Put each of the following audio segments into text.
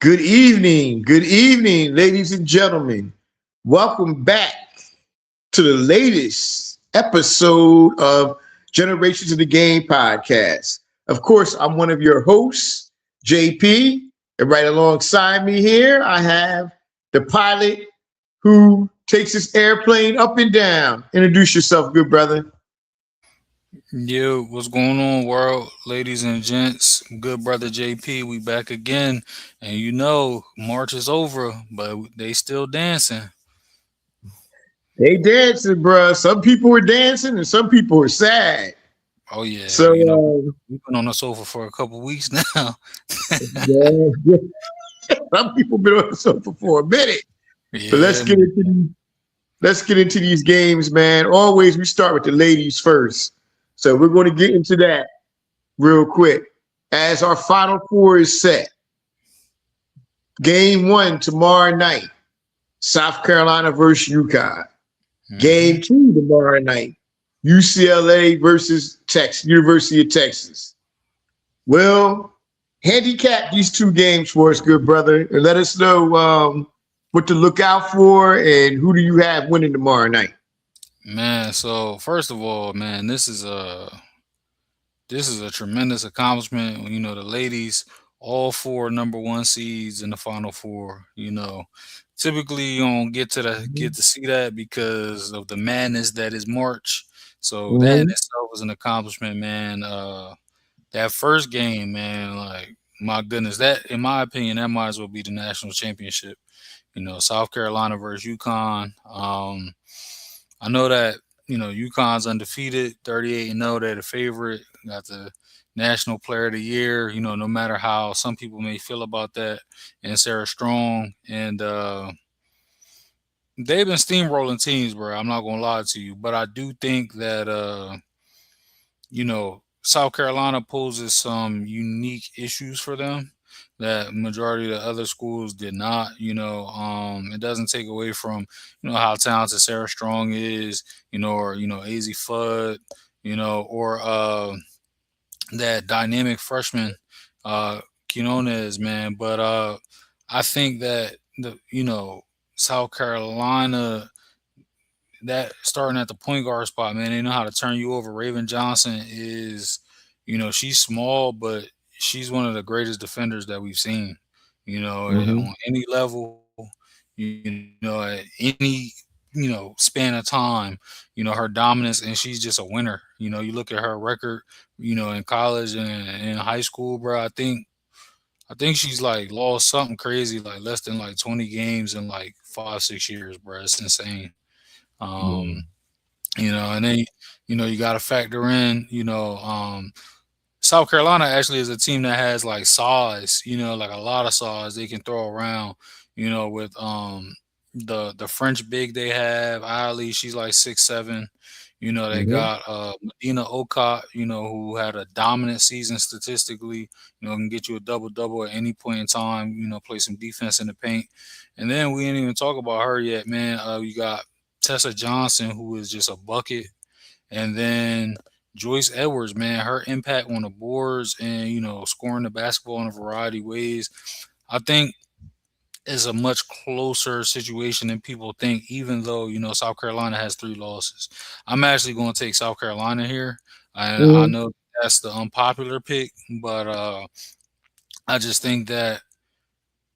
Good evening, ladies and gentlemen. Welcome back to the latest episode of Generations of the Game podcast. Of course, I'm one of your hosts, JP, and right alongside me here, I have the pilot who takes his airplane up and down. Introduce yourself, good brother. Yo, what's going on, world, ladies and gents? Good brother JP, we back again, and March is over, but they still dancing. They dancing, bruh. Some people were dancing and some people were sad. Oh yeah, So, we've been on the sofa for a couple weeks now. yeah, some people been on the sofa for a minute. But Yeah, let's get into these games, man. Always we start with the ladies first. So we're going to get into that real quick. As our final four is set. Game one tomorrow night. South Carolina versus UConn. hmm Game two tomorrow night. UCLA versus University of Texas. Well, handicap these two games for us, good brother, and let us know what to look out for and who do you have winning tomorrow night. man. So first of all, man, this is a tremendous accomplishment. The ladies, all four number one seeds in the final four. Typically you don't get to see that because of the madness that is March. So that in Mm-hmm. itself was an accomplishment, man. That first game, man, like my goodness, that in my opinion, that might as well be the national championship. South Carolina versus UConn. I know that UConn's undefeated, 38-0. They're the favorite. Got the National Player of the Year. No matter how some people may feel about that, and Sarah Strong, and they've been steamrolling teams, bro. I'm not gonna lie to you, but I do think that South Carolina poses some unique issues for them that majority of the other schools did not. It doesn't take away from how talented Sarah Strong is, or Az Fudd, or that dynamic freshman Quinones, man. But I think that South Carolina, that starting at the point guard spot, man, they know how to turn you over. Raven Johnson is, she's small, but she's one of the greatest defenders that we've seen. Mm-hmm. On any level, at any span of time, her dominance, and she's just a winner. You look at her record, in college and in high school, bro. I think she's like lost something crazy, like less than like 20 games in like 5-6 years, bro. It's insane. Um, and then you got to factor in, South Carolina actually is a team that has like size, like a lot of size they can throw around, with the French big they have, Ali, she's like 6'7". They Mm-hmm. got Medina Okot, who had a dominant season statistically, can get you a double double at any point in time, play some defense in the paint. And then we didn't even talk about her yet, man. You got Tessa Johnson, who is just a bucket. And then Joyce Edwards, man, her impact on the boards and scoring the basketball in a variety of ways, I think is a much closer situation than people think. Even though South Carolina has 3 losses, I'm actually going to take South Carolina here. I Mm-hmm. know that's the unpopular pick, but I just think that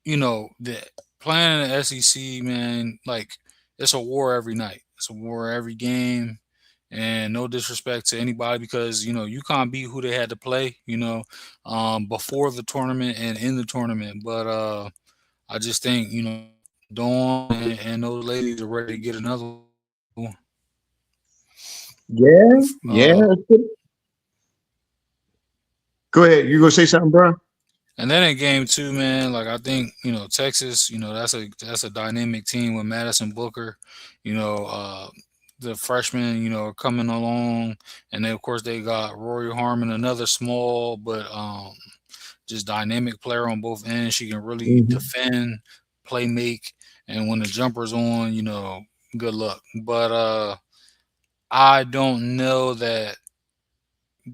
that playing in the SEC, man, like it's a war every night. It's a war every game. And no disrespect to anybody because you can't beat who they had to play, before the tournament and in the tournament. But I just think Dawn and those ladies are ready to get another one. Yeah, Uh, yeah. Go ahead. You gonna say something, bro? and then in game two, man, like I think Texas, that's a dynamic team with Madison Booker, you know, uh, the freshmen, are coming along, and then of course they got Rory Harmon, another small but just dynamic player on both ends. She can really Mm-hmm. defend, play make, and when the jumper's on, good luck. But I don't know that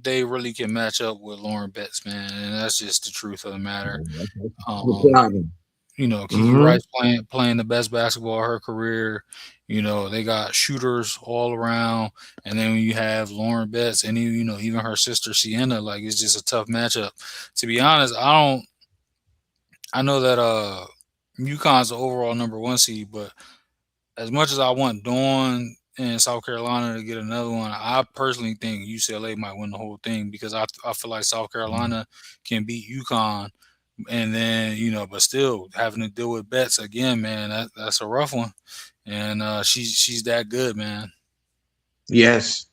they really can match up with Lauren Betts, man, and that's just the truth of the matter. The Um, problem. Kiki Mm-hmm. Rice playing the best basketball of her career. They got shooters all around, and then when you have Lauren Betts and even her sister Sienna, like it's just a tough matchup. To be honest, I know that UConn's the overall number one seed, but as much as I want Dawn and South Carolina to get another one, I personally think UCLA might win the whole thing because I feel like South Carolina can beat UConn, and then but still having to deal with Betts again, man, that's a rough one, and she's that good, man. Yes.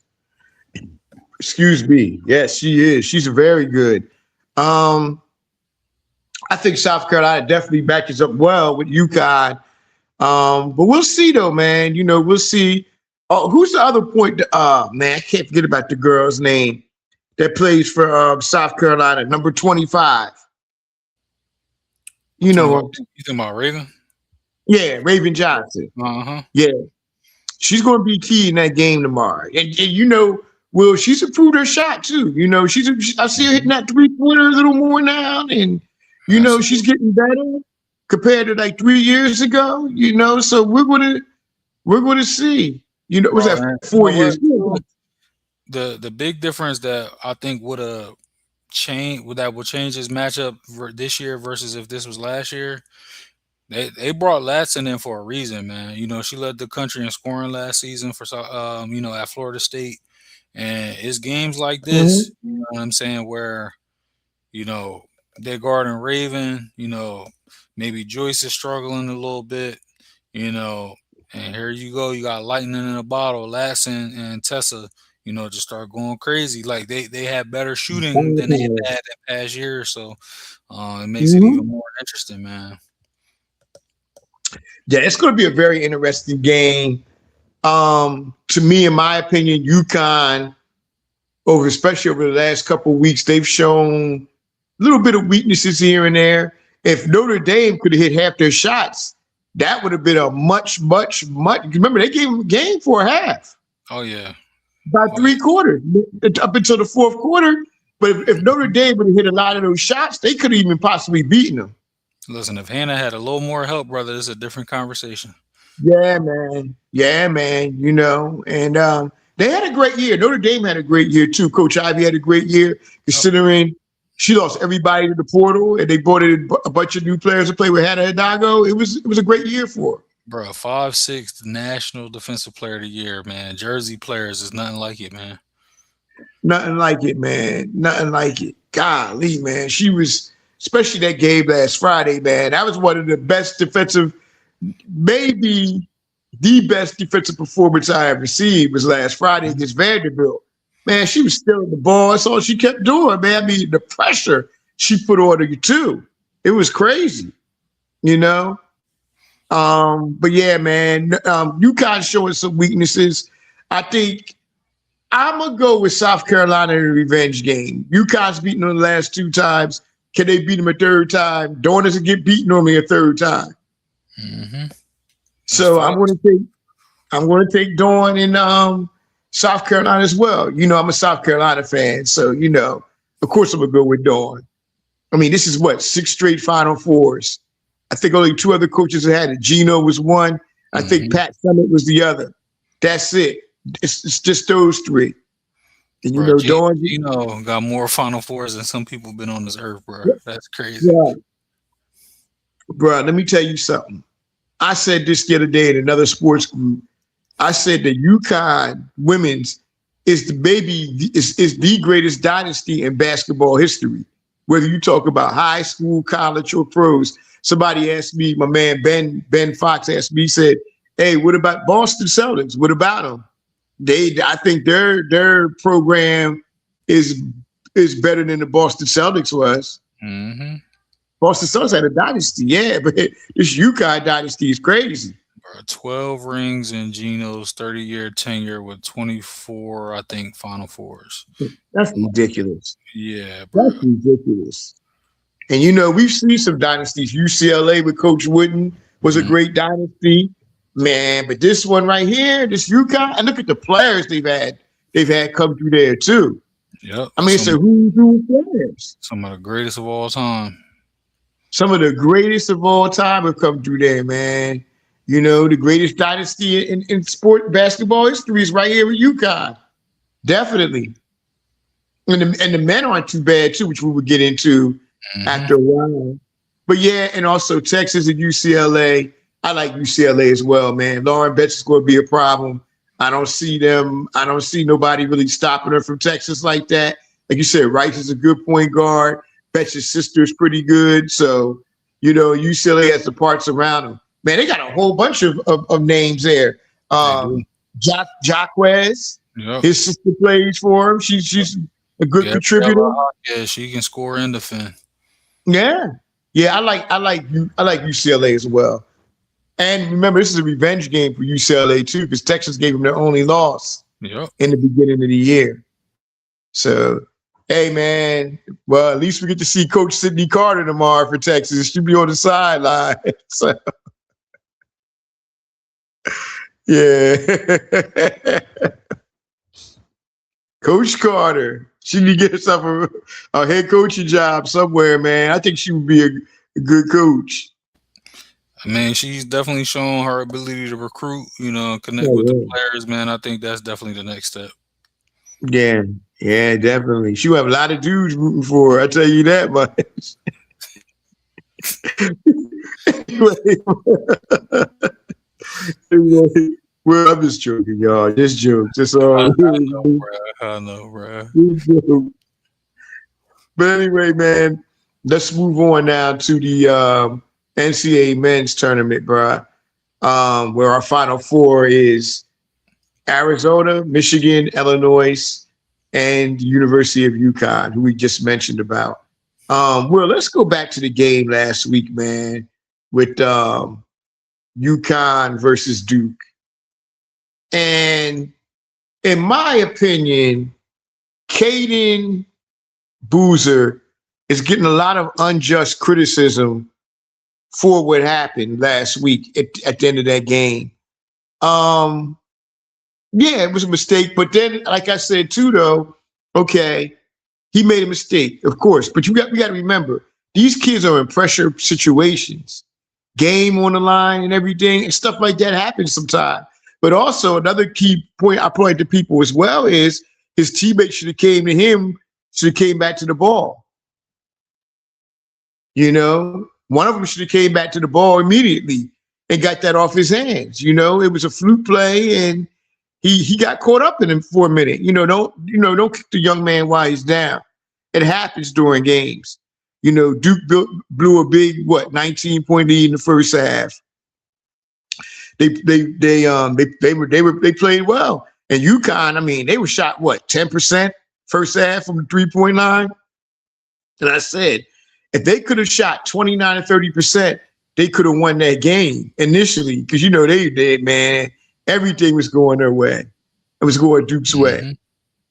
Excuse me. Yes, she is. She's very good. Um, I think South Carolina definitely matches up well with UConn. But we'll see though, man. We'll see. Oh, who's the other point? Man, I can't forget about the girl's name that plays for South Carolina, number 25. You know, You talking about Raven? yeah, Raven Johnson. Uh-huh. Yeah, she's going to be key in that game tomorrow. And Will, she's improved her shot too. I see her hitting that 3-pointer a little more now, and she's Absolutely. getting better compared to like 3 years ago. So we're gonna see. Was Bro, that man, you 4 years? know what? The big difference that I think would have change that will change his matchup this year versus if this was last year. They brought Latson in for a reason, man. She led the country in scoring last season for at Florida State, and it's games like this, Mhm. you know what I'm saying, where you know they're guarding Raven, maybe Joyce is struggling a little bit, you know, and here you go, you got lightning in a bottle, Latson and Tessa, just start going crazy. Like they had better shooting than they had in past years, so it makes it even Mhm. more interesting, man. Yeah, it's going to be a very interesting game. To me, in my opinion, UConn, especially over the last couple of weeks, they've shown a little bit of weaknesses here and there. If Notre Dame could have hit half their shots, that would have been a much, much, much. Remember, they gave them a game for a half, Oh yeah. about Oh yeah. 3 quarters, up until the fourth quarter. But if Notre Dame would have hit a lot of those shots, they could have even possibly beaten them. Listen, if Hannah had a little more help, brother, it's a different conversation. Yeah, man. Yeah, man. And they had a great year. Notre Dame had a great year too. Coach Ivy had a great year, Oh, considering she lost everybody to the portal, and they brought in a bunch of new players to play with Hannah Hidalgo. It was a great year for her. bro, 5'6" National Defensive Player of the Year, man. Jersey players is nothing like it, man. Nothing like it, man. Nothing like it. Golly, man. She was, especially that game last Friday, man. That was one of the best defensive, maybe the best defensive performance I ever seen was last Friday against Vanderbilt. Man, she was stealing the ball. That's all she kept doing, man. I mean, the pressure she put on you too. It was crazy, you know. But yeah, man, UConn showing some weaknesses. I think I'm gonna go with South Carolina in a revenge game. UConn's beaten them the last 2 times. Can they beat them a third time? Dawn doesn't get beaten only a third time. Hmm. That's So I'm facts. gonna take Dawn in South Carolina as well. I'm a South Carolina fan, so of course I'm gonna go with Dawn. I mean, this is what 6 straight Final Fours. I think only 2 other coaches had it. Gino was one. I think Hmm. Pat Summitt was the other. That's it. It's just those three. And Bro, Dawn. Gino got more Final Fours than some people been on this earth, bro. That's crazy. Yeah, bro. Let me tell you something. I said this the other day in another sports group. I said that UConn women's is the greatest dynasty in basketball history. Whether you talk about high school, college, or pros. Somebody asked me, my man Ben Fox asked me, he said, "Hey, what about Boston Celtics? What about them? I think their program is better than the Boston Celtics was. Hmm. Boston Celtics had a dynasty, yeah, but this UConn dynasty is crazy. Bro, 12 rings in Gino's 30-year tenure with 24, I think, Final Fours. That's ridiculous. Yeah, bro. That's ridiculous. And we've seen some dynasties. UCLA with Coach Wooden was a Mm. great dynasty, man. But this one right here, this UConn, and look at the players they've had. They've had come through there too. Yep. I mean, it's a who's who of players. Some of the greatest of all time. Some of the greatest of all time have come through there, man. You know, the greatest dynasty in sport basketball history is right here with UConn. Definitely. And the men aren't too bad too, which we would get into Mm-hmm. after a while. But yeah, and also Texas and UCLA. I like UCLA as well, man. Lauren Betts is going to be a problem. I don't see them. I don't see nobody really stopping her from Texas like that. Like you said, Rice is a good point guard. Betts' sister is pretty good. So, you know, UCLA has the parts around them. Man, they got a whole bunch of names there. They do. Jaquez, Yep. his sister plays for him. She's a good contributor. Yeah, she can score and defend. Yeah. Yeah, I like UCLA as well. And remember, this is a revenge game for UCLA too, because Texas gave them their only loss Yep. in the beginning of the year. So, hey man, well, at least we get to see Coach Sidney Carter tomorrow for Texas. She'll be on the sideline. So, yeah. Coach Carter. She need to get herself a head coaching job somewhere, man. I think she would be a good coach. I mean, she's definitely shown her ability to recruit, connect with the players, man. I think that's definitely the next step. Yeah, yeah, definitely. She will have a lot of dudes rooting for her. I tell you that much. anyway, well, I'm just joking, y'all. Just joke. Just I know, bro. But anyway, man, let's move on now to the NCAA men's tournament, bro. Where our final four is Arizona, Michigan, Illinois, and University of UConn, who we just mentioned about. Well, let's go back to the game last week, man, with UConn versus Duke. And in my opinion, Caden Boozer is getting a lot of unjust criticism for what happened last week at the end of that game. Yeah, it was a mistake. But then, like I said too, though, okay, he made a mistake, of course. But we got to remember, these kids are in pressure situations, game on the line and everything, and stuff like that happens sometimes. But also another key point I point to people as well is his teammates should have came to him, should have came back to the ball. You know, one of them should have came back to the ball immediately and got that off his hands. You know, it was a fluke play and he got caught up in him for a minute. Don't kick the young man while he's down. It happens during games. Duke blew a big 19-point lead in the first half. They played well. And UConn, I mean, they were shot 10% first half from the 3-point line. And I said, if they could have shot 29 or 30%, they could have won that game initially because they did, man. Everything was going their way. It was going Duke's way.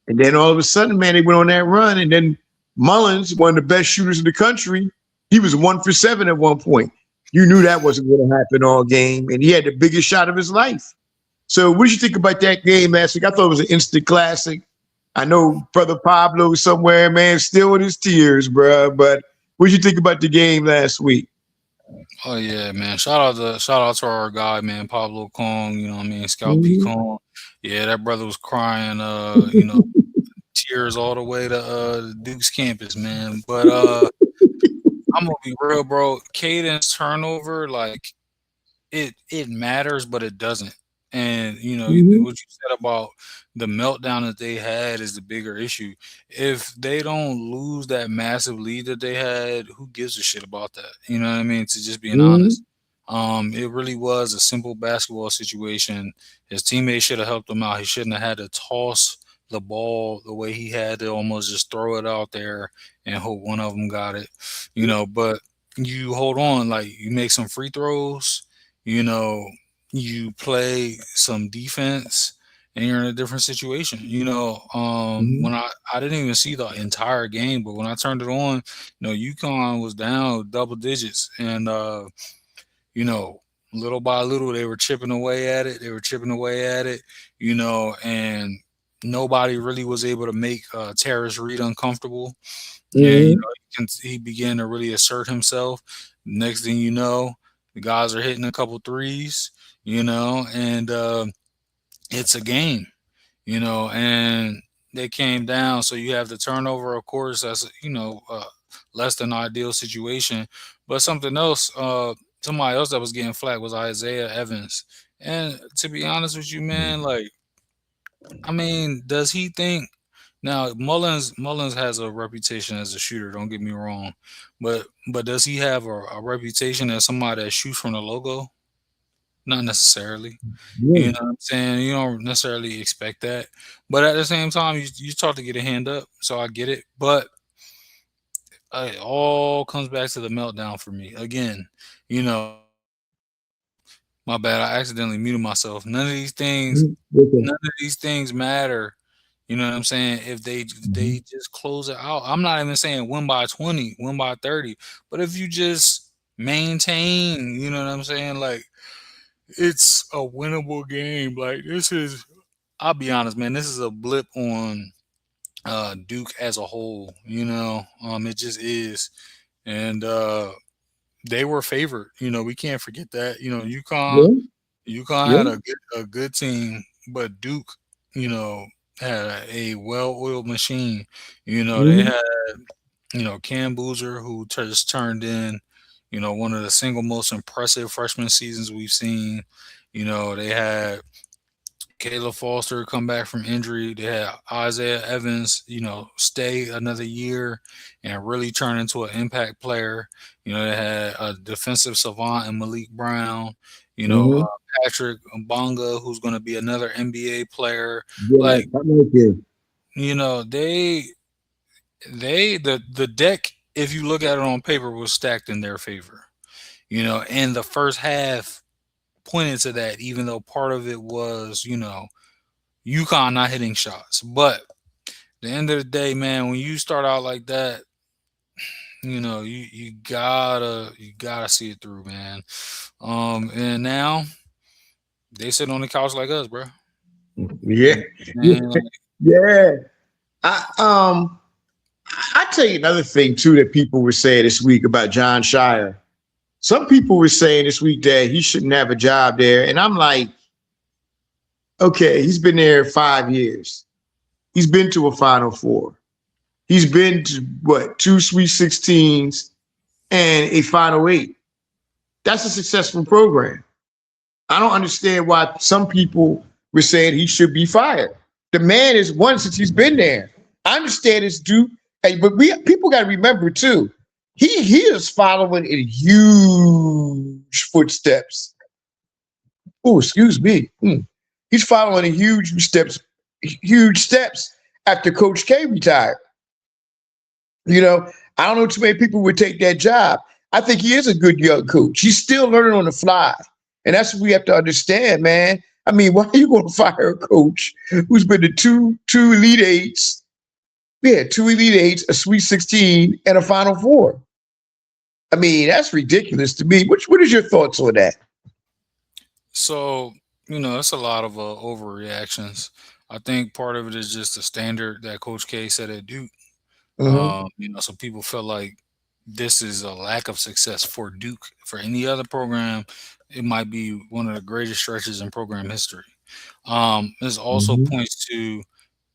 And then all of a sudden, man, they went on that run. And then Mullins, one of the best shooters in the country, he was 1 for 7 at one point. You knew that wasn't going to happen all game. And he had the biggest shot of his life. So what did you think about that game last week? I thought it was an instant classic. I know Brother Pablo somewhere, man, still in his tears, bro. But what did you think about the game last week? Oh yeah, man! Shout out to our guy, man, Pablo Kong. You know what I mean, Scout P Kong. Yeah, that brother was crying. Tears all the way to Duke's campus, man. But I'm gonna be real, bro. Caden's turnover, like it matters, but it doesn't. And what you said about the meltdown that they had is the bigger issue. If they don't lose that massive lead that they had, who gives a shit about that? You know what I mean? To just being honest. It really was a simple basketball situation. His teammates should have helped him out. He shouldn't have had to toss the ball the way he had to almost just throw it out there and hope one of them got it. But you hold on, like you make some free throws, you play some defense and you're in a different situation. When I didn't even see the entire game, but when I turned it on, UConn was down double digits and little by little they were chipping away at it. And nobody really was able to make Terrace Reed uncomfortable, and Mm-hmm. he began to really assert himself. Next thing you know, the guys are hitting a couple threes, and it's a game, and they came down. So you have the turnover, of course. That's less than ideal situation, but something else. Somebody else that was getting flack was Isaiah Evans, and to be honest with you, man, like I mean, does he think now Mullins has a reputation as a shooter, don't get me wrong. But does he have a reputation as somebody that shoots from the logo? Not necessarily. You Yeah. know what I'm saying? You don't necessarily expect that. But at the same time, you taught to get a hand up, so I get it. But it all comes back to the meltdown for me. Again, my bad. I accidentally muted myself. Okay. None of these things matter. You know what I'm saying? If they just close it out. I'm not even saying win by 20, win by 30, but if you just maintain, you know what I'm saying? Like it's a winnable game. Like this is I'll be honest, man, this is a blip on Duke as a whole, it just is. And they were favored. We can't forget that. Yeah. UConn Yeah. had a good team, but Duke, you know, had a well-oiled machine. They Mm-hmm. had, Cam Boozer, who just turned in, one of the single most impressive freshman seasons we've seen. They had Caleb Foster come back from injury. They had Isaiah Evans, stay another year and really turn into an impact player. They had a defensive savant in Malik Brown. Mm-hmm. Patrick Mbonga, who's going to be another NBA player. Yeah. Like, I like you. the deck, if you look at it on paper, was stacked in their favor. And the first half pointed to that, even though part of it was, UConn not hitting shots. But at the end of the day, man, when you start out like that, you gotta see it through, man. And now they sit on the couch like us, bro. Yeah. Yeah. And like, Yeah. I I tell you another thing too that people were saying this week about John Shire. Some people were saying this week that he shouldn't have a job there, and I'm like, okay, he's been there 5 years. He's been to a Final Four. He's been to what, two Sweet 16s and a Final Eight. That's a successful program. I don't understand why some people were saying he should be fired. The man has won since he's been there. I understand it's due, but we people got to remember too. He is following in huge footsteps. Oh, excuse me. He's following in huge steps after Coach K retired. I don't know too many people would take that job. I think he is a good young coach. He's still learning on the fly. And that's what we have to understand, man. I mean, why are you going to fire a coach who's been to two Elite Eights? Yeah, two Elite Eights, a Sweet 16, and a Final Four. I mean, that's ridiculous to me. What is your thoughts on that? so, it's a lot of overreactions. I think part of it is just the standard that Coach K set at Duke. Mm-hmm. So people felt like this is a lack of success for Duke. For any other program, it might be one of the greatest stretches in program history. This also Mm-hmm. points to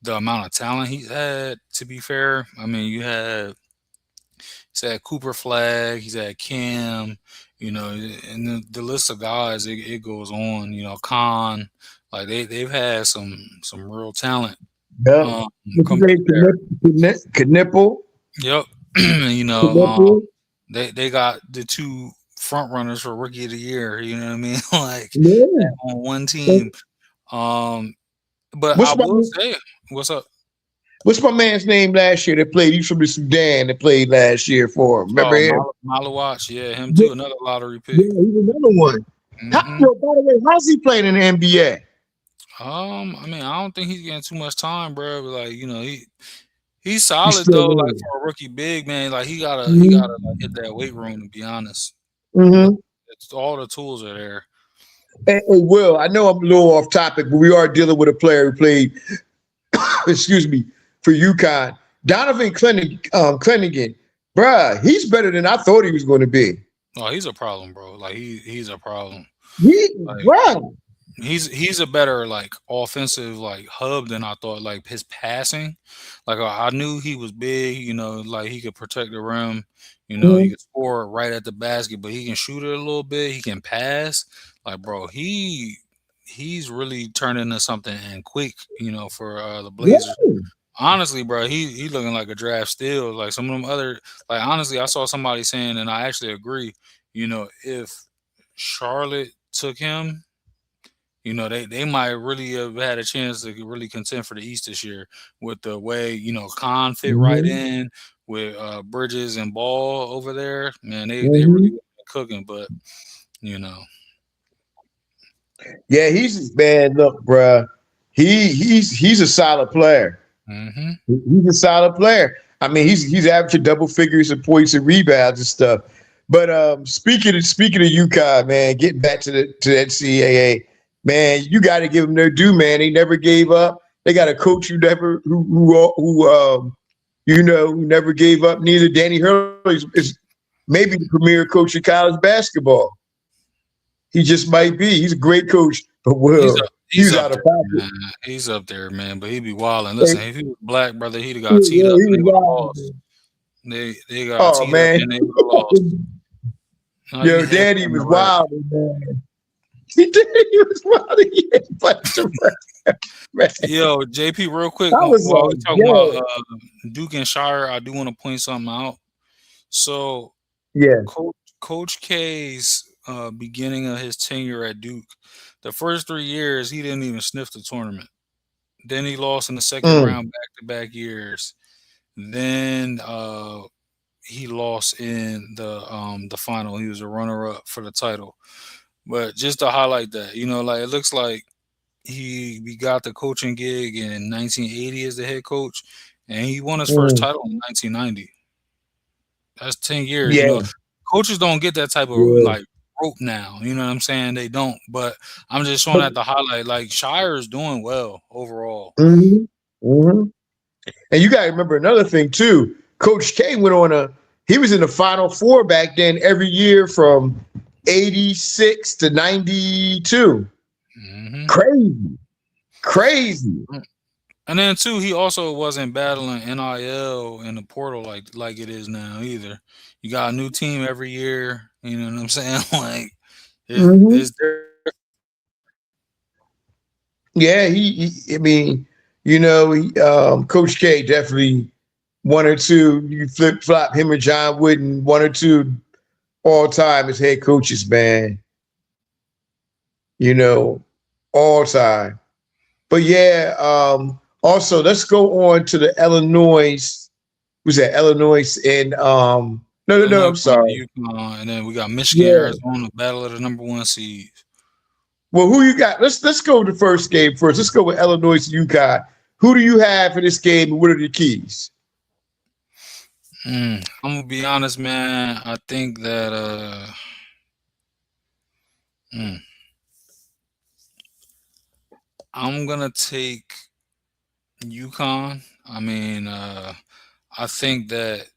the amount of talent he's had. To be fair, I mean, he's had Cooper Flag, he's had Cam, and the list of guys it goes on. Khan, like they've had some real talent Yeah. um, What's his come through name? there. Knipple? Yep. you know, Knipple? they got the two front runners for rookie of the year. You know what I mean? Like Yeah. on one team. Um, but I What's my will say, what's up? what's my man's name last year that played? He's from the Sudan that played last year for him. Remember Oh, him? Malawatch, yeah, him Yeah, too. Another lottery pick. yeah, he's another one. hmm By the way, how's he playing in the NBA? I mean, I don't think he's getting too much time, bro. But like, he's He's solid still though. Like learning. for a rookie big man, like he gotta Mm-hmm. like, hit that weight room to be honest. But Mm-hmm. all the tools are there. Will, I know I'm a little off topic, but we are dealing with a player who played excuse me, for UConn. Donovan Clennigan, bruh, he's better than I thought he was going to be. Oh, he's a problem, bro. Like he's a problem. Like Bruh. he's a better like offensive like hub than I thought. Like his passing, like I knew he was big. You know, like he could protect the rim. You know, he Mhm. could score right at the basket, but he can shoot it a little bit. He can pass. Like bro, he's really turned into something and quick. You know, for the Blazers. Yeah. Honestly, bro, he looking like a draft steal. Like some of them other, like honestly, I saw somebody saying, and I actually agree. You know, if Charlotte took him, you know, they might really have had a chance to really contend for the East this year with the way Khan fit right Mhm. in with Bridges and Ball over there. Man, they really Mhm. been cooking, but you know, Yeah, he's man. Look, bruh, he's a solid player. hmm He's a solid player. I mean, he's averaging double figures of points and rebounds and stuff. But speaking of UConn, man, getting back to NCAA, man, you got to give them their due, man. They never gave up. They got a coach who never gave up. Neither Danny Hurley is maybe the premier coach of college basketball. He just might be. He's a great coach, but he's well, up he he's was up out of there, pocket. man. He's up there, man. But he be wilding. Hey, Listen, if he was black, brother, he'd have yeah, got teed up he and was they would have wild. lost. They got Oh teed up man, and they would have lost. No, you yo, had Daddy on the was rap. wild, man. He did. He was wild. He had a bunch of rap, man. Yo, JP, real quick, I was while we like, talking about yo, Duke and Shire, I do want to point something out. So, yeah, Coach K's beginning of his tenure at Duke, the first 3 years he didn't even sniff the tournament. Then he lost in the second mm, round back to back years. Then he lost in the final. He was a runner up for the title. But just to highlight that, like it looks like we got the coaching gig in 1980 as the head coach, and he won his first mm, title in 1990. That's 10 years. yeah, Coaches don't get that type of yeah. like rope now. You know what I'm saying? They don't. But I'm just showing that to highlight. Like Shire is doing well overall. Mm-hmm, mm-hmm. And you got to remember another thing too. Coach K went on a. He was in the Final Four back then every year from '86 to '92. hmm Crazy, crazy. And then too, he also wasn't battling NIL in the portal like it is now either. You got a new team every year. You know what I'm saying? Like Mm-hmm. it's different. Yeah, I mean, Coach K definitely one or two. You flip flop him or John Wooden, one or two all time as head coaches, man. You know, all time. But yeah, also let's go on to the Illinois. Was that Illinois and no, Illinois I'm playing sorry. UConn, and then we got Michigan, Yeah. Arizona, battle of the number one seeds. Well, who you got? Let's go with the first game first. Let's go with Illinois and UConn. Who do you have for this game and what are the keys? I'm gonna be honest, man. I think that mm, I'm gonna take UConn. I mean, I think that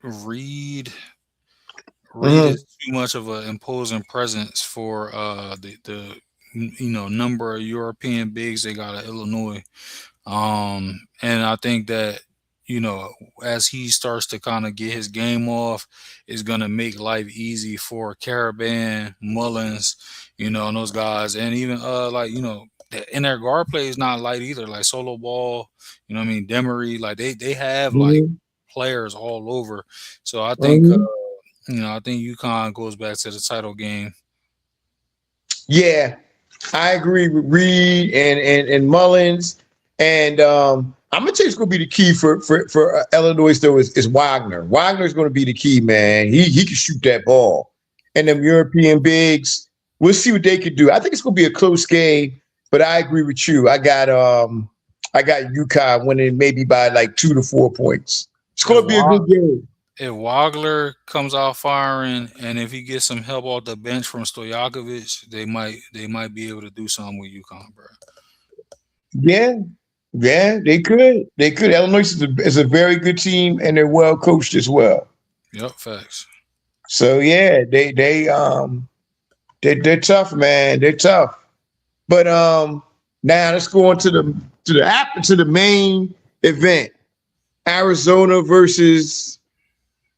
Reed Reed Mm-hmm. is too much of an imposing presence for the number of European bigs they got at Illinois. And I think that, you know, as he starts to kind of get his game off, it's gonna make life easy for Caravan, Mullins, and those guys, and even and their guard play is not light either. Like Solo Ball, what I mean, Demery, like they have like Mm-hmm. players all over. So I think Mm-hmm. I think UConn goes back to the title game. Yeah, I agree with Reed and Mullins. And I'm gonna tell you, it's gonna be the key for Illinois though is Wagner. Wagner's gonna be the key, man. He can shoot that ball. And them European bigs, we'll see what they can do. I think it's gonna be a close game, but I agree with you. I got UConn winning maybe by like 2 to 4 points. It's If gonna be a good game. if Wagler comes out firing, and if he gets some help off the bench from Stojakovic, they might be able to do something with UConn, bro. Yeah. Yeah, they could. They could. Illinois is a very good team, and they're well coached as well. Yep, facts. So yeah, they're tough, man. They're tough. But now let's go on to the main event. Arizona versus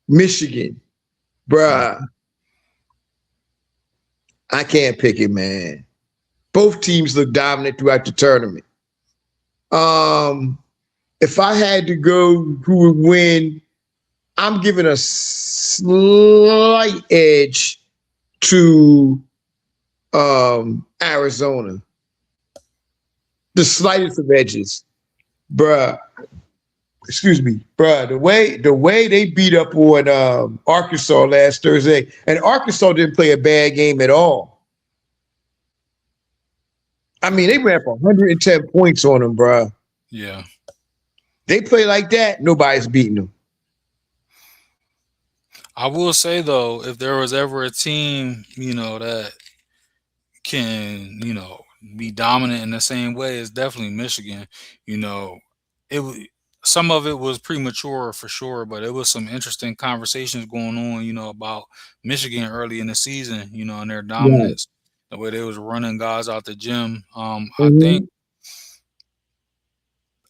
Michigan. Bruh, I can't pick it, man. Both teams look dominant throughout the tournament. Um, if I had to go who would win, I'm giving a slight edge to Arizona. The slightest of edges. Bruh. Excuse me, bruh. The way they beat up on Arkansas last Thursday, and Arkansas didn't play a bad game at all. I mean, they ran for 110 points on them, bruh. Yeah. They play like that, nobody's beating them. I will say though, if there was ever a team, that can, be dominant in the same way, it's definitely Michigan. You know, it some of it was premature for sure, but it was some interesting conversations going on, about Michigan early in the season, and their Right. dominance, the way they was running guys out the gym. I think Mm-hmm.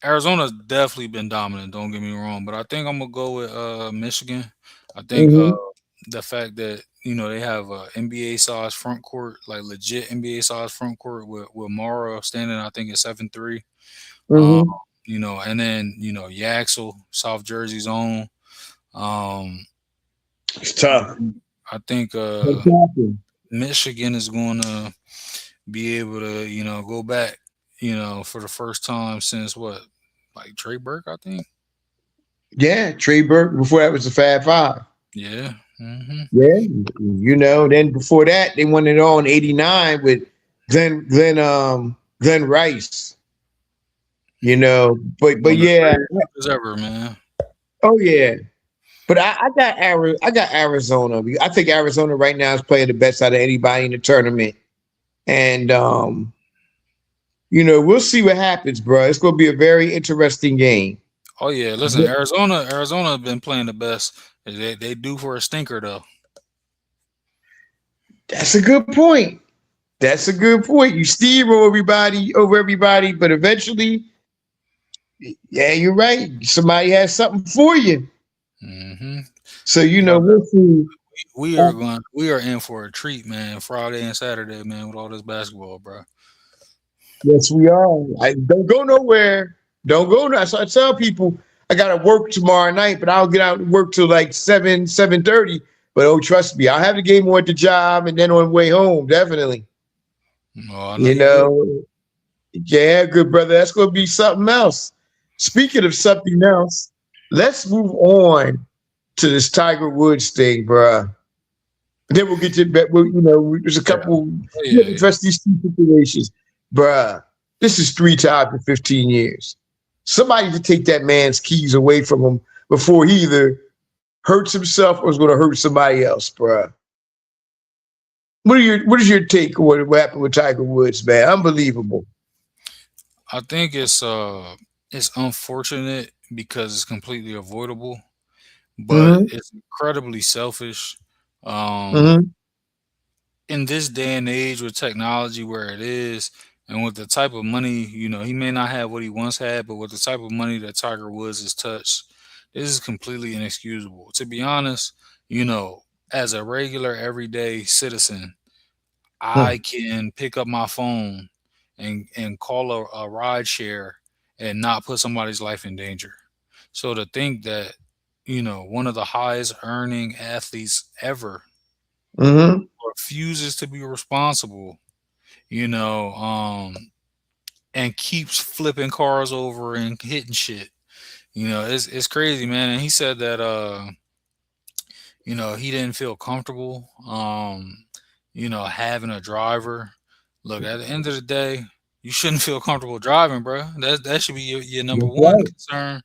Arizona's definitely been dominant. Don't get me wrong, but I think I'm gonna go with Michigan. I think Mm-hmm. the fact that they have a NBA size front court, like legit NBA size front court with Mara standing, I think it's 7'3". Um, Mm-hmm. and then Yaxel, South Jersey's own. Um, It's tough. I think What's happening? Michigan is going to be able to go back, for the first time since what, like Trey Burke, I think. Yeah, Trey Burke. Before that was the Fab Five. Yeah. Yeah, Then before that, they won it all in '89 with Glenn Rice. But One of the yeah. greatest keepers ever, man. Oh yeah. But I got Arizona. I think Arizona right now is playing the best out of anybody in the tournament. And we'll see what happens, bro. It's gonna be a very interesting game. Oh yeah, listen, Arizona has been playing the best. They do for a stinker though. That's a good point. That's a good point. You steamroll everybody over everybody, but eventually, yeah, you're right. Somebody has something for you. hmm So No, we'll see. we are in for a treat, man. Friday and Saturday, man, with all this basketball, bro. Yes, we are. I don't go nowhere. Don't go nowhere. So I tell people I gotta work tomorrow night, but I'll get out and work till like 7:30. But oh, trust me, I'll have the game on at the job and then on the way home, definitely. Oh, I know You you will. know, yeah, good brother. That's gonna be something else. Speaking of something else, let's move on to this Tiger Woods thing, bruh. Then we'll get to there's a Yeah, couple oh, we yeah, have to yeah. address these two situations. Bruh, this is three times in 15 years. Somebody to take that man's keys away from him before he either hurts himself or is gonna hurt somebody else, bruh. What is your take on what happened with Tiger Woods, man? Unbelievable. I think it's unfortunate because it's completely avoidable, but Mm-hmm. it's incredibly selfish. Um, Mm-hmm. in this day and age with technology where it is, and with the type of money, he may not have what he once had, but with the type of money that Tiger Woods has touched, this is completely inexcusable. To be honest, as a regular everyday citizen, I can pick up my phone and call a ride share and not put somebody's life in danger. So to think that, one of the highest earning athletes ever Mm-hmm. refuses to be responsible, you know, um, and keeps flipping cars over and hitting shit. It's crazy, man. And he said that he didn't feel comfortable having a driver. Look, at the end of the day, you shouldn't feel comfortable driving, bro. That should be your number That's one right. concern.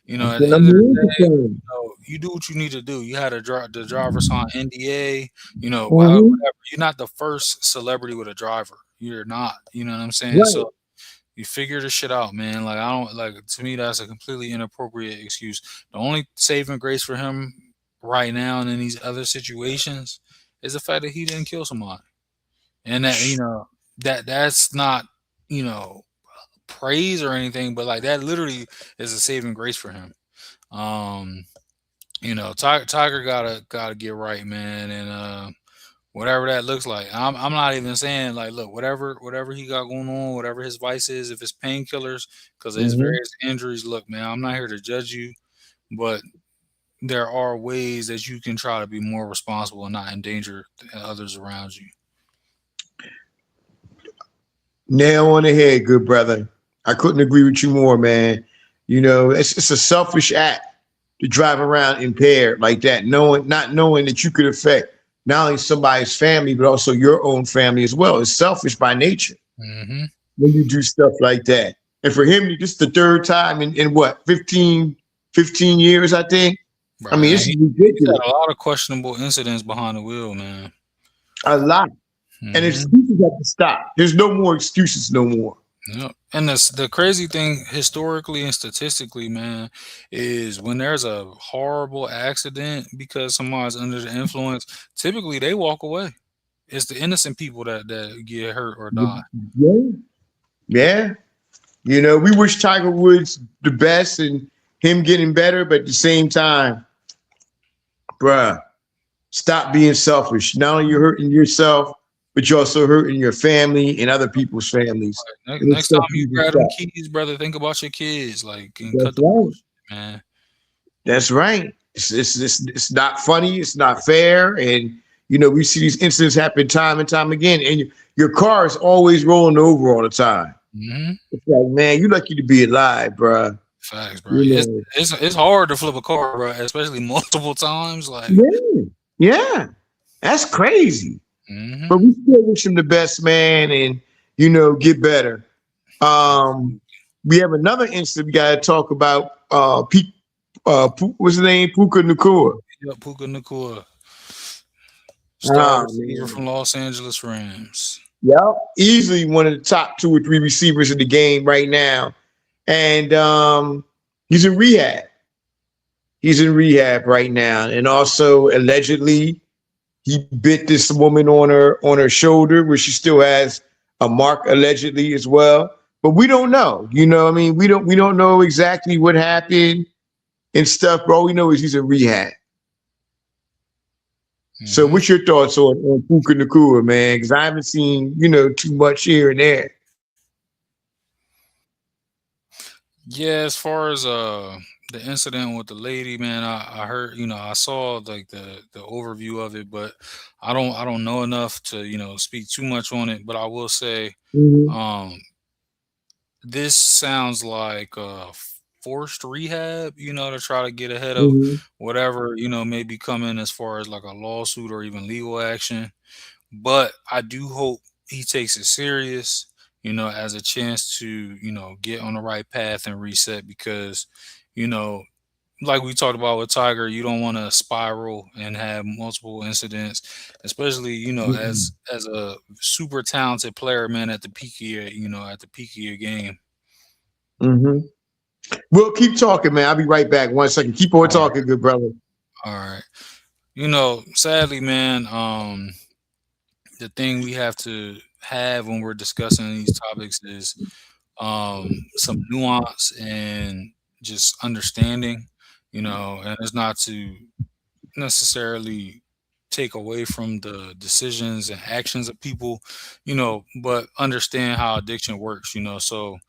That's At the the end number of the one day, concern. you do what you need to do. You had the driver sign NDA, Mm-hmm. whatever. You're not the first celebrity with a driver. You're not. You know what I'm saying? Right. So You figure the shit out, man. Like I don't like to me that's a completely inappropriate excuse. The only saving grace for him right now and in these other situations is the fact that he didn't kill somebody. And that that's not, you know, praise or anything, but like that literally is a saving grace for him. Um, Tiger gotta get right, man, and whatever that looks like. I'm not even saying like, look, whatever he got going on, whatever his vice is, if it's painkillers because of his Mm-hmm. various injuries. Look, man, I'm not here to judge you, but there are ways that you can try to be more responsible and not endanger others around you. Nail on the head, good brother. I couldn't agree with you more, man. It's a selfish act to drive around impaired like that, not knowing that you could affect not only somebody's family, but also your own family as well. It's selfish by nature Hmm. when you do stuff like that. And for him, this is the third time in what, 15 years, I think. I Right. mean, And this is he's ridiculous. had a lot of questionable incidents behind the wheel, man. A lot. And Hmm. excuses have to stop. There's no more excuses no more. Yeah. And the crazy thing historically and statistically, man, is when there's a horrible accident because somebody's under the influence, typically they walk away. It's the innocent people that get hurt or die. Yeah. Yeah. We wish Tiger Woods the best and him getting better, but at the same time, bruh, stop being selfish. Not only you're hurting yourself, but you're also hurting your family and other people's families. And it's Next time stuff you you just grab them stop. keys, brother, think about your kids, like, and cut That's the right. bullshit, man. That's right. It's not funny. It's not fair. And we see these incidents happen time and time again. And your car is always rolling over all the time. Hmm. It's like, man, you lucky to be alive, bruh. Facts, bro. You know. It's hard to flip a car, bro, especially multiple times. Like, Yeah. Yeah. That's crazy. But hmm, we still wish him the best, man, and get better. Um, we have another incident we got to talk about. What's his name? Puka Nakua. Puka Nucua, star Oh receiver man, from Los Angeles Rams. yeah, easily one of the top two or three receivers in the game right now, and he's in rehab. He's in rehab right now, and also allegedly he bit this woman on her shoulder, where she still has a mark allegedly as well. But we don't know. I mean, we don't know exactly what happened and stuff. But all we know is he's in rehab. So, Hmm. what's your thoughts on Puka Nakua, man? Because I haven't seen too much here and there. Yeah, as far as the incident with the lady, man, I heard, I saw like the overview of it, but I don't know enough to, speak too much on it. But I will say, Hmm. um, this sounds like forced rehab, to try to get ahead of Hmm. whatever, may be coming as far as like a lawsuit or even legal action. But I do hope he takes it serious, as a chance to, get on the right path and reset because, you know, like we talked about with Tiger, you don't want to spiral and have multiple incidents, especially, as a super talented player, man, at the peak of your game. Hmm. We'll keep talking, man. I'll be right back. 1 second. Keep on All right. talking, good brother. All right. Sadly, man, the thing we have to have when we're discussing these topics is some nuance and just understanding, and it's not to necessarily take away from the decisions and actions of people, but understand how addiction works, so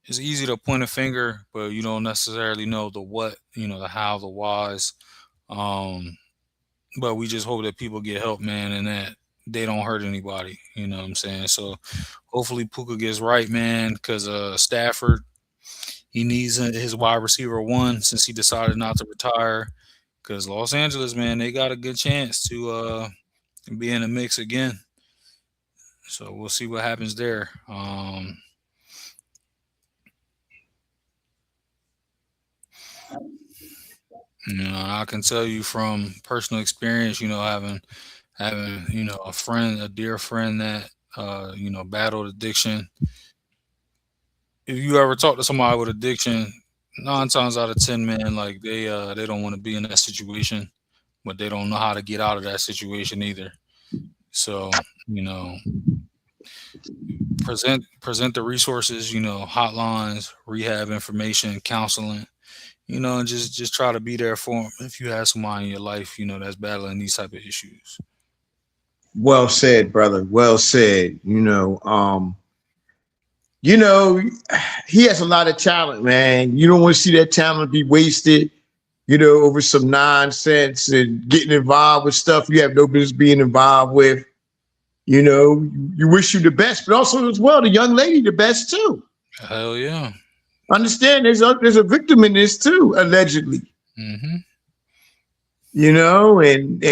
it's easy to point a finger, but you don't necessarily know the what, the how, the whys. Um, but we just hope that people get help, man, and that they don't hurt anybody. You know what I'm saying? So hopefully Puka gets right, man, because Stafford he needs his wide receiver one since he decided not to retire. Because Los Angeles, man, they got a good chance to be in the mix again. So we'll see what happens there. I can tell you from personal experience, having a friend, a dear friend that battled addiction. if you ever talk to somebody with addiction, 9 times out of 10, man, like they don't want to be in that situation, but they don't know how to get out of that situation either. So, you know, present the resources, hotlines, rehab information, counseling, and just try to be there for them if you have somebody in your life, that's battling these type of issues. Well said, brother. Well said. You know, he has a lot of talent, man. You don't want to see that talent be wasted, over some nonsense and getting involved with stuff you have no business being involved with. You wish you the best, but also as well, the young lady the best too. Hell yeah. Understand there's a victim in this too, allegedly. Hmm. And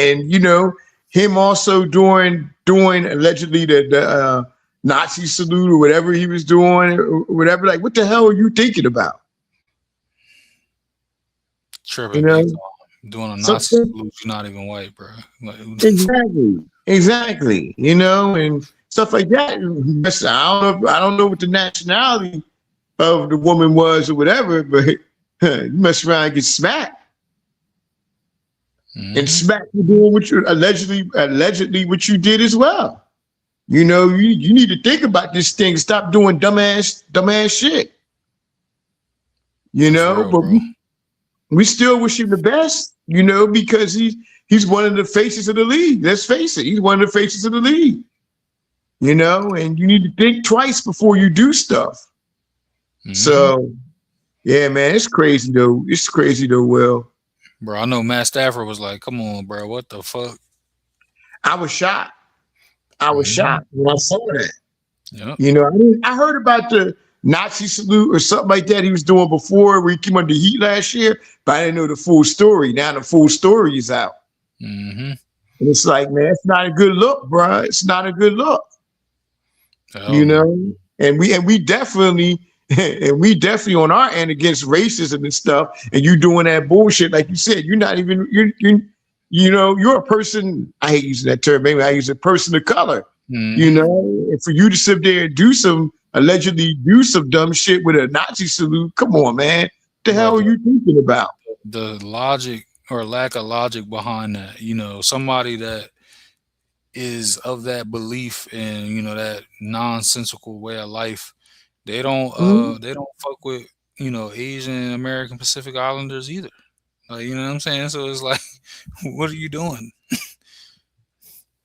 him also doing allegedly the Nazi salute or whatever he was doing or whatever. Like, what the hell are you thinking about? You Tripping big know, time. Doing a Nazi something salute, you're not even white, bro. Like, exactly. And stuff like that. I don't know what the nationality of the woman was or whatever, but you mess around and get smacked. And hmm smack you doing what you allegedly what you did as well. You need to think about this thing. Stop doing dumbass shit. That's real, But bro. we still wish him the best. Because he's one of the faces of the league. Let's face it, he's one of the faces of the league. And you need to think twice before you do stuff. Hmm. So yeah, man, it's crazy though. It's crazy though. Will, Bro, I know Matt Stafford was like, "Come on, bro, what the fuck?" I was shocked. I was Hmm. shocked when I saw that. Yep. I heard about the Nazi salute or something like that he was doing before where he came under heat last year, but I didn't know the full story. Now the full story is out. Hmm. And it's like, man, it's not a good look, bro. It's not a good look, Hell you no. know? And we definitely and we definitely on our end against racism and stuff, and you doing that bullshit, like you said, you're not even you're a person, I hate using that term, maybe I use a person of color. Hmm. And for you to sit there and allegedly do some dumb shit with a Nazi salute, come on, man. What the Bro, hell are you thinking about? the logic or lack of logic behind that, somebody that is of that belief and that nonsensical way of life, Mhm. they don't fuck with Asian American Pacific Islanders either. Like, you know what I'm saying? So it's like, what are you doing?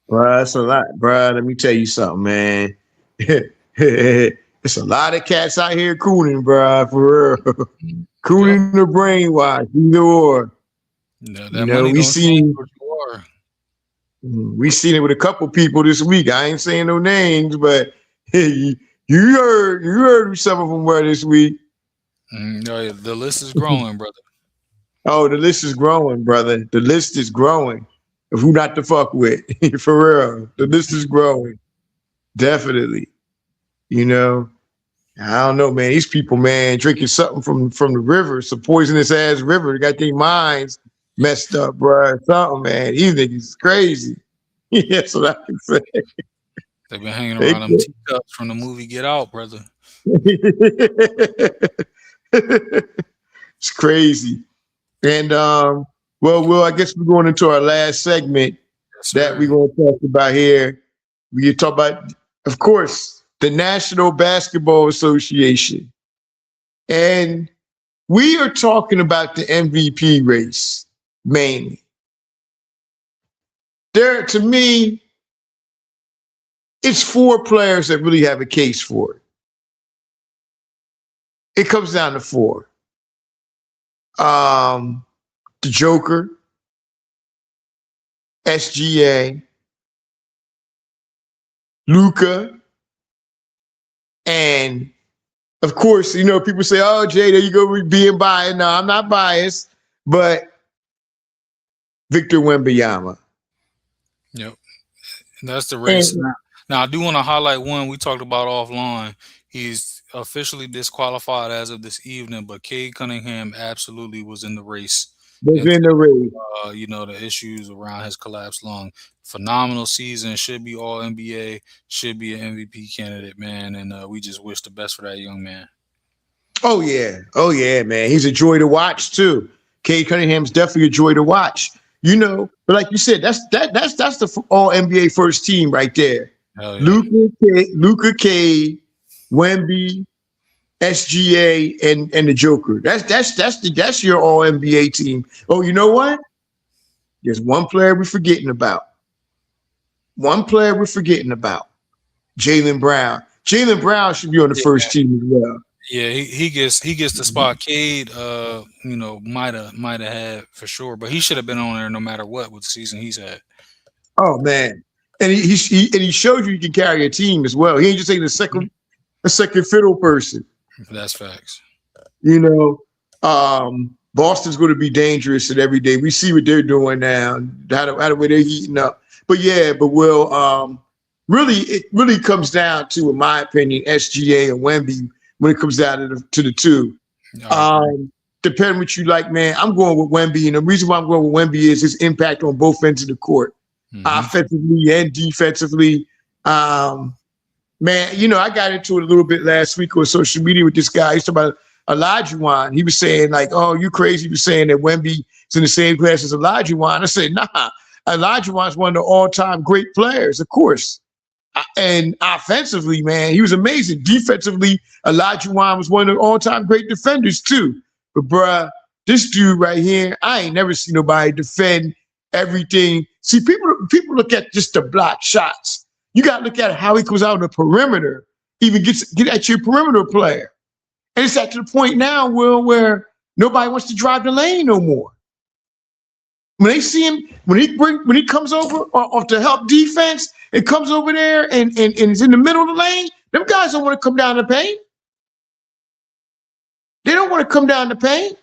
Bruh, that's a lot, bruh. Let me tell you something, man. It's a lot of cats out here cooning, bruh, for real. Yep. Cooning the brainwash, either or. That money We don't change seen what you are. we seen it with a couple people this week. I ain't saying no names, but you heard who some of them were this week. No, yeah, the list is growing, brother. Oh, the list is growing, brother. The list is growing of who not to fuck with. For real. The list is growing. Definitely. You know. I don't know, man. These people, man, drinking something from the river, some poisonous ass river. They got their minds messed up, bro. Something, man. These niggas is crazy. That's what I can say. They've been hanging They- around them teacups from the movie Get Out, brother. it's crazy. And well, I guess we're going into our last segment Yes, that we're sir. going to talk about here. We talk about, of course, the National Basketball Association. And we are talking about the MVP race mainly. To me, it's four players that really have a case for it. It comes down to four. Um, the Joker, SGA, Luca, and of course, people say, "Oh, Jay, there you go, being biased." No, I'm not biased, but Victor Wembanyama. Yep. That's the race. And Now, I do want to highlight one we talked about offline. He's officially disqualified as of this evening, but Cade Cunningham absolutely was in the race was in until the race. the issues around his collapsed lung. Phenomenal season, should be all NBA, should be an MVP candidate, man, and we just wish the best for that young man. Oh yeah, man. He's a joy to watch too. Cade Cunningham's definitely a joy to watch. But like you said, that's the All NBA first team right there. Hell yeah. Luca, Cade, Wemby, SGA, and the Joker. That's your All NBA team. Oh, you know what? There's one player we're forgetting about. One player we're forgetting about. Jaylen Brown. Jaylen Brown should be on the Yeah. first team as well. Yeah, he gets the spot Cade might have had for sure, but he should have been on there no matter what with the season he's had. Oh man, and he shows you can carry a team as well. He ain't just taking a second fiddle person. That's facts. You know, Boston's going to be dangerous at every day. We see what they're doing now, how the way they're heating up. But yeah, but Will, really, it really comes down to, in my opinion, SGA and Wemby when it comes down to the two. I agree. Depending what you like, man, I'm going with Wemby, and the reason why I'm going with Wemby is his impact on both ends of the court, Hmm. offensively and defensively. Um, Man, I got into it a little bit last week on social media with this guy. He's talking about Olajuwon. He was saying, like, oh, you crazy. He was saying that Wemby is in the same class as Olajuwon. I said, nah, Olajuwon's one of the all-time great players, of course. And offensively, man, he was amazing. Defensively, Olajuwon was one of the all-time great defenders, too. But, bruh, this dude right here, I ain't never seen nobody defend everything. See, people look at just the block shots. You got to look at how he goes out on the perimeter, even get at your perimeter player. And it's at the point now, Will, where nobody wants to drive the lane no more. When they see him, when he comes over or to help defense, it comes over there and is in the middle of the lane, them guys don't want to come down the paint. They don't want to come down the paint.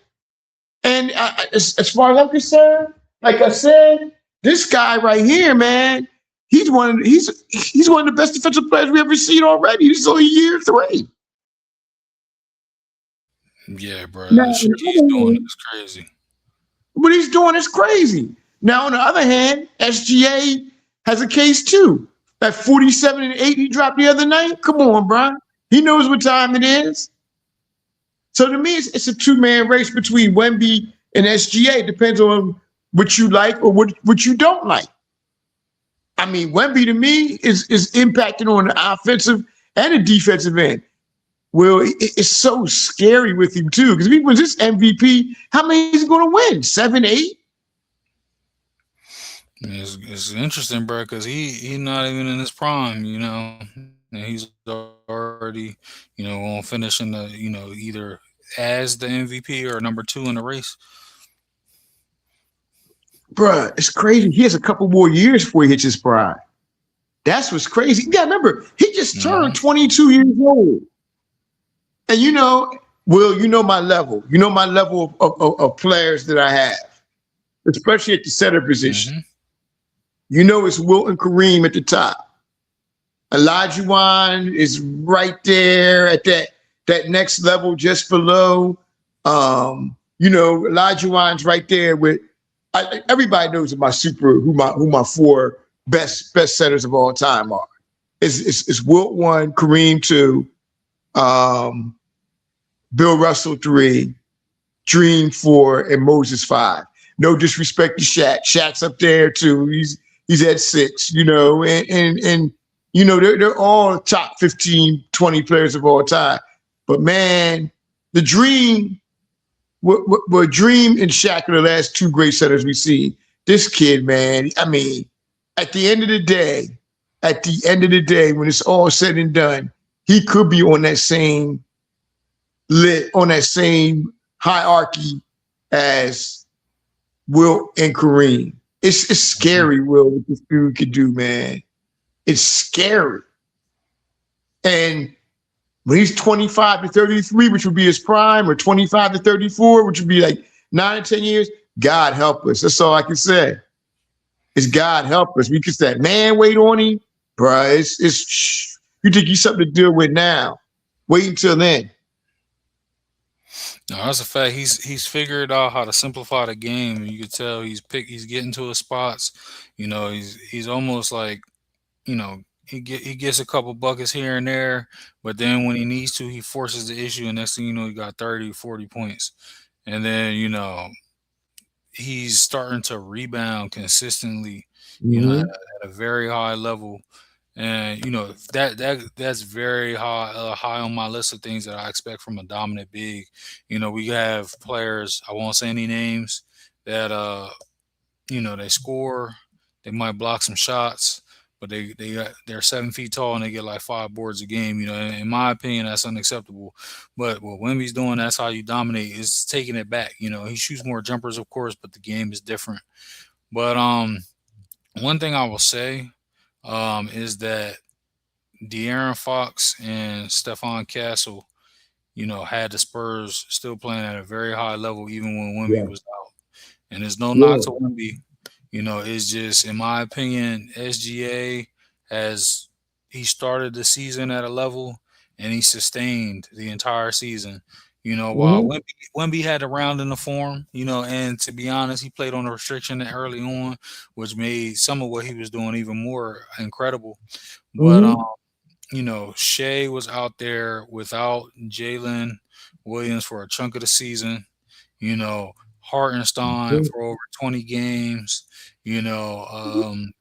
And as far as I'm concerned, like I said, this guy right here, man, he's one of the best defensive players we ever seen already. This is only year three. Yeah, bro, Now, the on shit the he's other doing hand, is crazy. what he's doing is crazy. Now, on the other hand, SGA has a case too. That 47 and 8 he dropped the other night. Come on, bro. He knows what time it is. So to me, it's a two-man race between Wemby and SGA. It depends on what you like or what you don't like. I mean, Wemby to me is impacting on the offensive and the defensive end. Well, it's so scary with him too, because if he wins this MVP, how many is he going to win? 7, 8? It's interesting, bro, because he's not even in his prime, and he's already, going to finish in the, either as the MVP or number two in the race. Bruh, it's crazy. He has a couple more years before he hits his prime. That's what's crazy. You got to remember, he just turned Hmm. 22 years old. And Will, you know my level. You know my level of players that I have, especially at the center position. Hmm. It's Wilt and Kareem at the top. Olajuwon is right there at that next level, just below. Olajuwon's right there with. Everybody knows who my four best centers of all time are. It's Wilt 1, Kareem 2, um, Bill Russell 3, Dream 4, and Moses 5. No disrespect to Shaq. Shaq's up there too. He's at 6, and they're all top 15, 20 players of all time. But man, the Dream, what Dream and Shaq are the last two great centers we've seen. This kid, man, I mean, at the end of the day, when it's all said and done, he could be on that same hierarchy as Wilt and Kareem. It's scary, Will, what this dude could do, man. It's scary. And when he's 25 to 33, which would be his prime, or 25 to 34, which would be like 9 or 10 years, God help us. That's all I can say. It's God help us. We can say, man, wait on him. Bruh, you think he's something to deal with now. Wait until then. No, that's a fact. He's figured out how to simplify the game. You could tell he's getting to his spots. He's almost like, he gets a couple buckets here and there, but then when he needs to, he forces the issue, and next thing you know, he got 30, 40 points. And then, he's starting to rebound consistently, at, Mm-hmm. at a very high level. And that's very high on my list of things that I expect from a dominant big. We have players, I won't say any names, that they score, they might block some shots, but they're 7 feet tall and they get like 5 boards a game. In my opinion, that's unacceptable. But what Wemby's doing, that's how you dominate. Is taking it back. He shoots more jumpers, of course, but the game is different. But one thing I will say is that De'Aaron Fox and Stephon Castle, had the Spurs still playing at a very high level even when Wemby Yeah. was out. And there's no knock Yeah. to Wemby. It's just, in my opinion, SGA has he started the season at a level and he sustained the entire season. While Mm-hmm. Wemby had a round in the form, and to be honest, he played on a restriction early on, which made some of what he was doing even more incredible. But Mm-hmm. Shea was out there without Jalen Williams for a chunk of the season. You know, Hartenstein for over 20 games.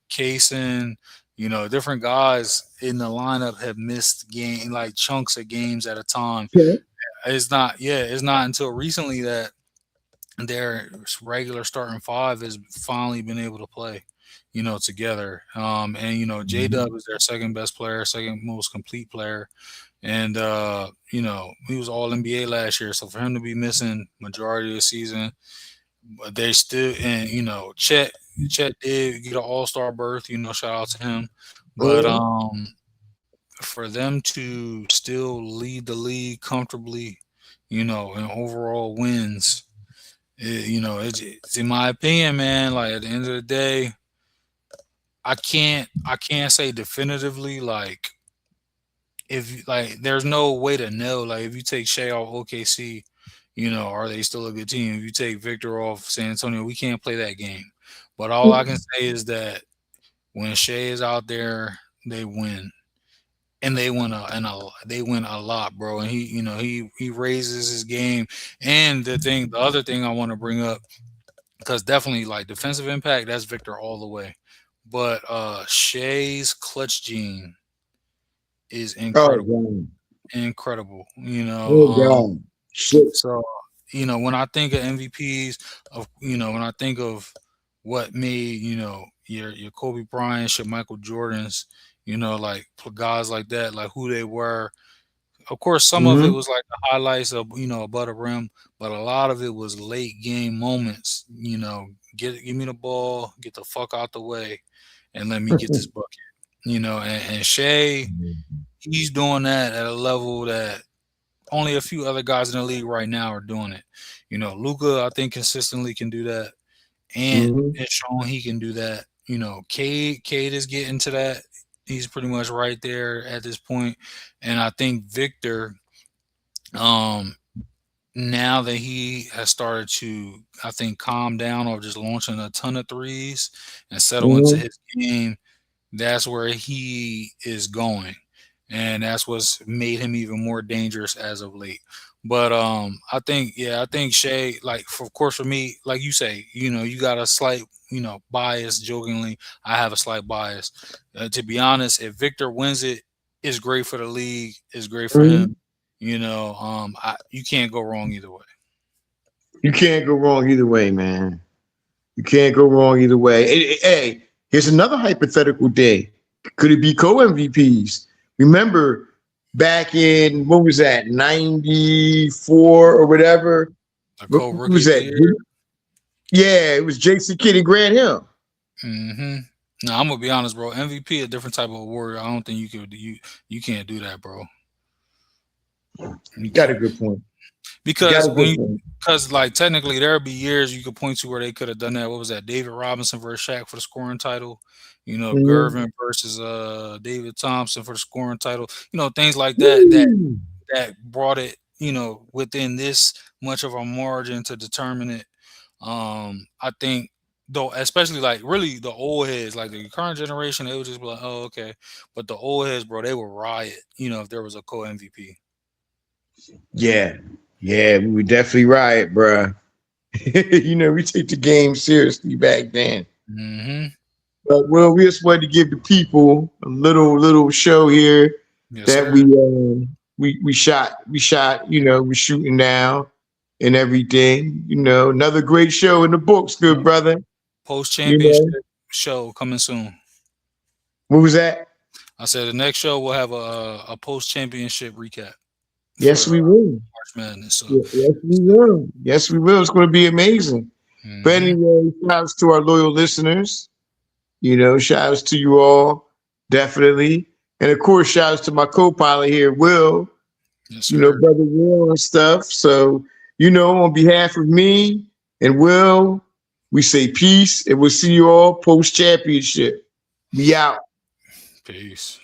Kaysen. Different guys in the lineup have missed game like chunks of games at a time. Okay. It's not until recently that their regular starting five has finally been able to play, together. And J Mm-hmm. Dub is their second best player, second most complete player. And he was all NBA last year. So for him to be missing majority of the season, but they still, and Chet did get an all-star berth, shout out to him. But Mm-hmm. for them to still lead the league comfortably, in overall wins, it's in my opinion, man. Like at the end of the day, I can't say definitively like if like there's no way to know like if you take Shea off OKC, are they still a good team? If you take Victor off San Antonio, we can't play that game. But all I can say is that when Shea is out there, they win. And they win a lot, bro. And he raises his game. And the other thing I want to bring up, because definitely like defensive impact, that's Victor all the way. But Shea's clutch gene is Oh incredible, God. incredible. Oh God. Shit. So when I think of MVPs, when I think of what made your Kobe Bryant, your Michael Jordans, like guys like that, like who they were. Of course, some of it Mm-hmm. was like the highlights of above the rim, but a lot of it was late game moments. Give me the ball, get the fuck out the way, and let me get this bucket. And Shea, he's doing that at a level that only a few other guys in the league right now are doing it. Luca, I think consistently can do that. Ant Mm-hmm. has shown he can do that. Cade is getting to that. He's pretty much right there at this point. And I think Victor, um, now that he has started to, I think, calm down or just launching a ton of threes and settle into Mm-hmm. his game, that's where he is going, and that's what's made him even more dangerous as of late. But I think Shea, like of course for me, like you say, you got a slight bias. Jokingly, I have a slight bias. To be honest, if Victor wins it, it's great for the league. It's great for him. Mm-hmm. You can't go wrong either way. You can't go wrong either way, man. You can't go wrong either way. Hey, here's another hypothetical day. Could it be co-MVPs? Remember back in what was that, 94 or whatever? The What co-rookie was of the that? year. Yeah, it was Jason Kidd and Grant Hill. Mm-hmm. No, I'm gonna be honest, bro. MVP a different type of award. I don't think you can't do that, bro. You Got a can't good point. Got because a good point. like technically there'll be years you could point to where they could have done that. What was that? David Robinson versus Shaq for the scoring title. Mm-hmm. Gervin versus David Thompson for the scoring title. Things like that brought it within this much of a margin to determine it. I think Though, especially like really the old heads, like the current generation, they would just be like, "Oh, okay." But the old heads, bro, they would riot. If there was a co MVP. Yeah, yeah, we were definitely right, bruh. We take the game seriously back then. Mm-hmm. But well, we just wanted to give the people a little show here Yes, that sir. we shot. We're shooting now and everything. Another great show in the books, good Yep. brother. Post You know championship show coming soon. what was that? I said the next show will have a post championship recap Yes, for we will. March Madness. So, Yes, we will. Yes, we will. It's going to be amazing. But hmm anyway, shouts to our loyal listeners. Shouts to you all, definitely. And of course, shouts to my co-pilot here, Will, yes, sir. brother Will and stuff. So, on behalf of me and Will, we say peace and we'll see you all post championship. We out. Peace.